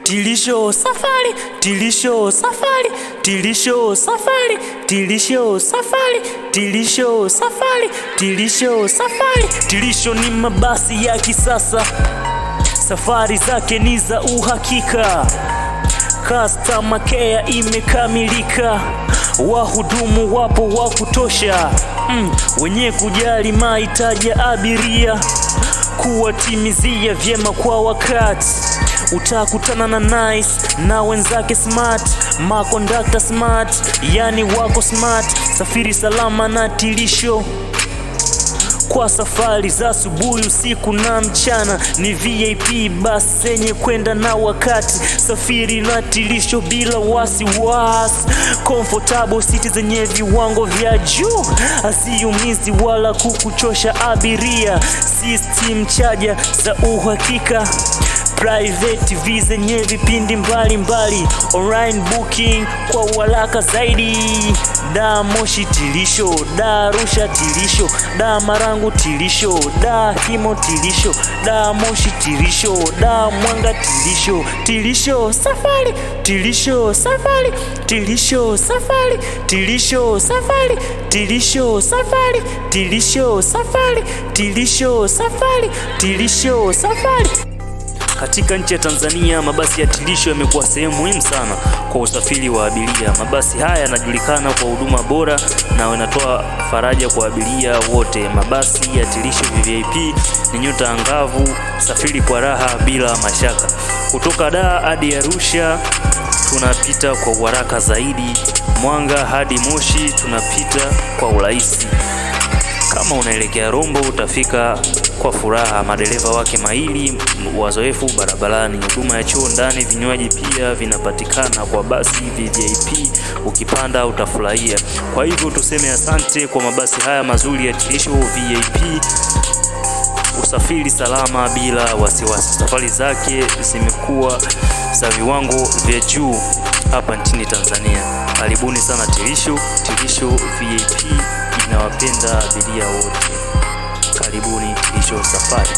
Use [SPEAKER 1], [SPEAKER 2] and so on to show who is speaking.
[SPEAKER 1] Tilisho safari, Tilisho safari, Tilisho safari, Tilisho safari, Tilisho safari, Tilisho safari. Tilisho ni mabasi ya kisasa, safari zake ni za uhakika. Customer care imekamilika, wahudumu wapo wa kutosha, wenye kujali mahitaji ya abiria, kuwatimizia vyema kwa wakati. Utakutana na nice na wenzake smart, makondakta smart, yani wako smart. Safiri salama na Tilisho kwa safari za asubuhi, usiku na mchana. Ni VIP basi zenye kwenda na wakati. Safiri na Tilisho bila wasiwasi, comfortable seat zenye viwango vya juu, asiumizi wala kukuchosha abiria. System charger za uhakika, private visa zenye vipindi mbalimbali, online booking kwa haraka zaidi. Da Moshi Tilisho, da Arusha Tilisho, da Marangu Tilisho, da Himo Tilisho, da Moshi Tilisho, da Mwanga Tilisho. Tilisho safari, Tilisho safari, Tilisho safari, Tilisho safari, Tilisho safari, Tilisho safari, Tilisho safari, Tilisho safari. Katika nchi ya Tanzania, mabasi ya Tilisho yamekuwa sehemu muhimu sana kwa usafiri wa abiria. Mabasi haya yanajulikana kwa huduma bora na yanatoa faraja kwa abiria wote. Mabasi ya Tilisho VIP ni nyota angavu, safiri kwa raha bila mashaka. Kutoka Dar hadi Arusha tunapita kwa haraka zaidi, Mwanga hadi Moshi tunapita kwa urahisi. Kama unaelekea Rombo utafika kwa furaha, madereva wake mahiri, wazoefu barabarani. Huduma ya choo ndani, vinywaji pia vinapatikana kwa basi VIP, ukipanda utafurahia. Kwa hivyo tuseme asante kwa mabasi haya mazuri ya Tilisho VIP. Usafiri salama bila wasiwasi, safari zake zimekuwa za viwango vya juu hapa nchini Tanzania. Karibuni sana Tilisho. Tilisho VIP inawapenda abiria wote. Karibuni Tilisho safari.